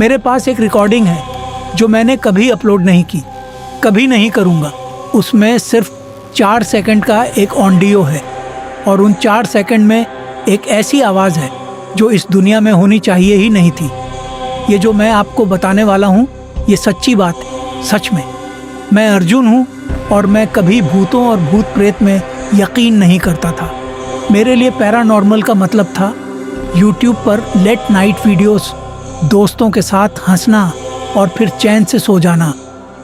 मेरे पास एक रिकॉर्डिंग है जो मैंने कभी अपलोड नहीं की, कभी नहीं करूँगा। उसमें सिर्फ 4 सेकंड का एक ऑडियो है और उन 4 सेकंड में एक ऐसी आवाज़ है जो इस दुनिया में होनी चाहिए ही नहीं थी। ये जो मैं आपको बताने वाला हूँ ये सच्ची बात है, सच में। मैं अर्जुन हूँ और मैं कभी भूतों और भूत प्रेत में यकीन नहीं करता था। मेरे लिए पैरानॉर्मल का मतलब था यूट्यूब पर लेट नाइट वीडियोस, दोस्तों के साथ हंसना और फिर चैन से सो जाना।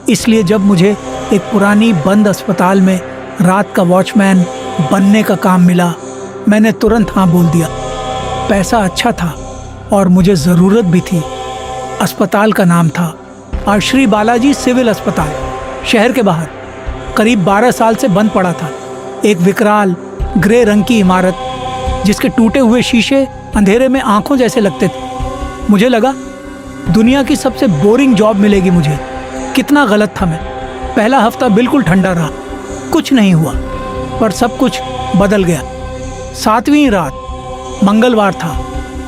इसलिए जब मुझे एक पुरानी बंद अस्पताल में रात का वॉचमैन बनने का काम मिला, मैंने तुरंत हाँ बोल दिया। पैसा अच्छा था और मुझे ज़रूरत भी थी। अस्पताल का नाम था श्री बालाजी सिविल अस्पताल, शहर के बाहर। करीब 12 साल से बंद पड़ा था। एक विकराल ग्रे रंग की इमारत जिसके टूटे हुए शीशे अंधेरे में आंखों जैसे लगते थे। मुझे लगा दुनिया की सबसे बोरिंग जॉब मिलेगी मुझे। कितना गलत था मैं। पहला हफ्ता बिल्कुल ठंडा रहा, कुछ नहीं हुआ, पर सब कुछ बदल गया। 7वीं रात, मंगलवार था।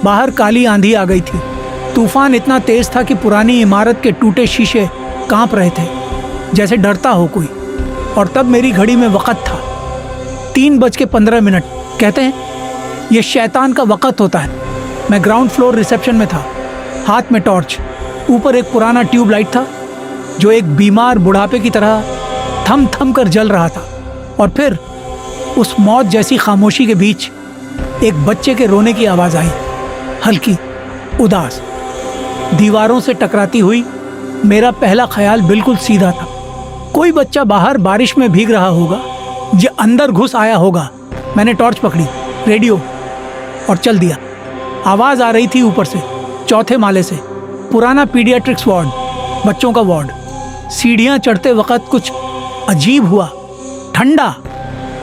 बाहर काली आंधी आ गई थी। तूफान इतना तेज था कि पुरानी इमारत के टूटे शीशे कांप रहे थे, जैसे डरता हो कोई। और तब मेरी घड़ी में वक़्त था 3:15। कहते हैं ये शैतान का वक़्त होता है। मैं ग्राउंड फ्लोर रिसेप्शन में था, हाथ में टॉर्च। ऊपर एक पुराना ट्यूबलाइट था जो एक बीमार बुढ़ापे की तरह थम थम कर जल रहा था। और फिर उस मौत जैसी खामोशी के बीच एक बच्चे के रोने की आवाज़ आई, हल्की, उदास, दीवारों से टकराती हुई। मेरा पहला ख्याल बिल्कुल सीधा था, कोई बच्चा बाहर बारिश में भीग रहा होगा, जो अंदर घुस आया होगा। मैंने टॉर्च पकड़ी, रेडियो, और चल दिया। आवाज़ आ रही थी ऊपर से, 4थे माले से। पुराना पीडियाट्रिक्स वार्ड, बच्चों का वार्ड। सीढ़ियाँ चढ़ते वक्त कुछ अजीब हुआ, ठंडा,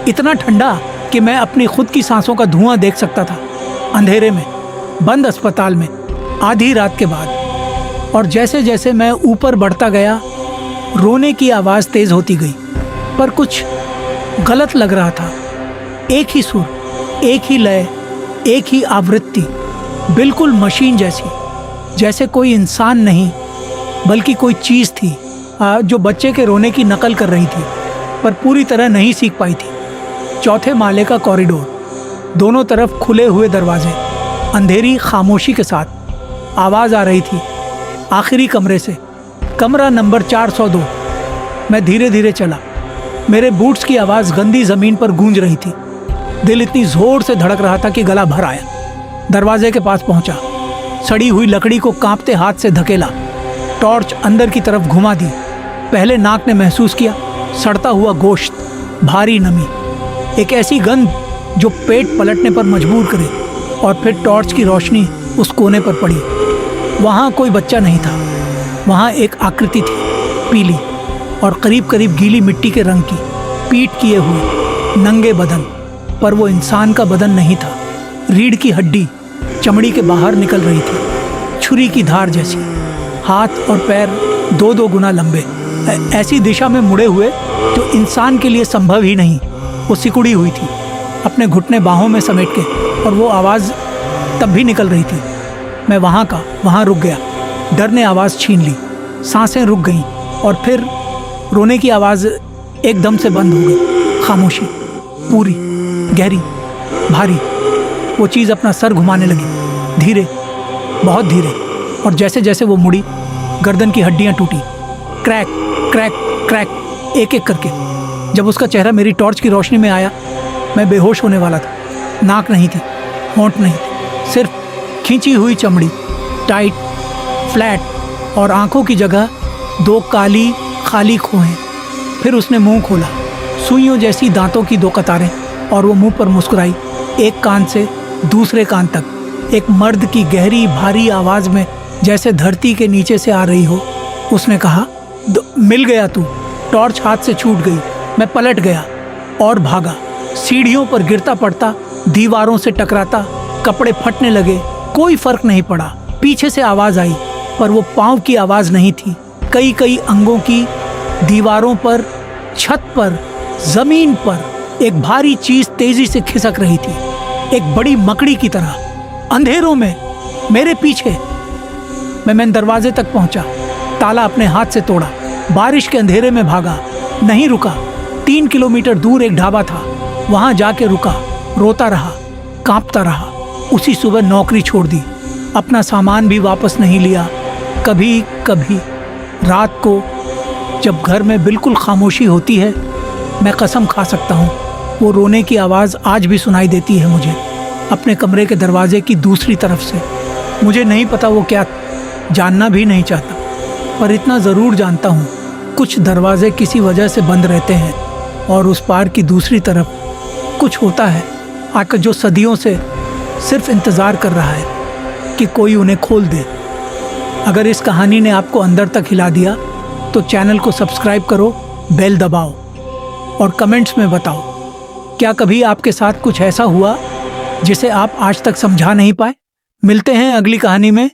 इतना ठंडा कि मैं अपनी खुद की सांसों का धुआं देख सकता था, अंधेरे में, बंद अस्पताल में, आधी रात के बाद। और जैसे जैसे मैं ऊपर बढ़ता गया, रोने की आवाज़ तेज़ होती गई, पर कुछ गलत लग रहा था। एक ही सुर, एक ही लय, एक ही आवृत्ति, बिल्कुल मशीन जैसी, जैसे कोई इंसान नहीं बल्कि कोई चीज़ थी जो बच्चे के रोने की नकल कर रही थी, पर पूरी तरह नहीं सीख पाई थी। 4थे माले का कॉरिडोर, दोनों तरफ खुले हुए दरवाजे, अंधेरी खामोशी के साथ। आवाज़ आ रही थी आखिरी कमरे से, कमरा नंबर 402। मैं धीरे धीरे चला। मेरे बूट्स की आवाज़ गंदी ज़मीन पर गूंज रही थी। दिल इतनी ज़ोर से धड़क रहा था कि गला भर आया। दरवाजे के पास पहुंचा, सड़ी हुई लकड़ी को कांपते हाथ से धकेला, टॉर्च अंदर की तरफ घुमा दी। पहले नाक ने महसूस किया सड़ता हुआ गोश्त, भारी नमी, एक ऐसी गंध जो पेट पलटने पर मजबूर करे। और फिर टॉर्च की रोशनी उस कोने पर पड़ी। वहाँ कोई बच्चा नहीं था, वहाँ एक आकृति थी, पीली और करीब करीब गीली मिट्टी के रंग की, पीठ किए हुए, नंगे बदन, पर वो इंसान का बदन नहीं था। रीढ़ की हड्डी चमड़ी के बाहर निकल रही थी, छुरी की धार जैसी। हाथ और पैर 2-2 गुना लंबे, ऐसी दिशा में मुड़े हुए जो इंसान के लिए संभव ही नहीं। वो सिकुड़ी हुई थी, अपने घुटने बाहों में समेट के, और वो आवाज़ तब भी निकल रही थी। मैं वहाँ रुक गया। डर ने आवाज़ छीन ली, सांसें रुक गईं, और फिर रोने की आवाज़ एकदम से बंद हो गई। खामोशी, पूरी, गहरी, भारी। वो चीज़ अपना सर घुमाने लगी, धीरे, बहुत धीरे। और जैसे जैसे वो मुड़ी, गर्दन की हड्डियाँ टूटी, क्रैक क्रैक क्रैक, एक एक करके। जब उसका चेहरा मेरी टॉर्च की रोशनी में आया, मैं बेहोश होने वाला था। नाक नहीं थी, होंठ नहीं थे, सिर्फ खींची हुई चमड़ी, टाइट, फ्लैट, और आंखों की जगह 2 काली खाली खोहें। फिर उसने मुंह खोला, सुइयों जैसी दांतों की 2 कतारें, और वो मुंह पर मुस्कुराई, एक कान से दूसरे कान तक। एक मर्द की गहरी भारी आवाज़ में, जैसे धरती के नीचे से आ रही हो, उसने कहा, मिल गया तू। टॉर्च हाथ से छूट गई। मैं पलट गया और भागा, सीढ़ियों पर गिरता पड़ता, दीवारों से टकराता, कपड़े फटने लगे। कोई फर्क नहीं पड़ा। पीछे से आवाज़ आई, पर वो पाँव की आवाज़ नहीं थी, कई कई अंगों की। दीवारों पर, छत पर, ज़मीन पर एक भारी चीज़ तेज़ी से खिसक रही थी, एक बड़ी मकड़ी की तरह, अंधेरों में, मेरे पीछे। मैं मेन दरवाजे तक पहुंचा, ताला अपने हाथ से तोड़ा, बारिश के अंधेरे में भागा, नहीं रुका। 3 किलोमीटर दूर एक ढाबा था, वहां जाके रुका, रोता रहा, कांपता रहा। उसी सुबह नौकरी छोड़ दी, अपना सामान भी वापस नहीं लिया। कभी कभी रात को जब घर में बिल्कुल खामोशी होती है, मैं कसम खा सकता हूँ वो रोने की आवाज़ आज भी सुनाई देती है मुझे, अपने कमरे के दरवाजे की दूसरी तरफ से। मुझे नहीं पता वो क्या, जानना भी नहीं चाहता, पर इतना ज़रूर जानता हूँ कुछ दरवाजे किसी वजह से बंद रहते हैं और उस पार की दूसरी तरफ कुछ होता है आकर, जो सदियों से सिर्फ इंतज़ार कर रहा है कि कोई उन्हें खोल दे। अगर इस कहानी ने आपको अंदर तक हिला दिया तो चैनल को सब्सक्राइब करो, बेल दबाओ और कमेंट्स में बताओ, क्या कभी आपके साथ कुछ ऐसा हुआ जिसे आप आज तक समझा नहीं पाए। मिलते हैं अगली कहानी में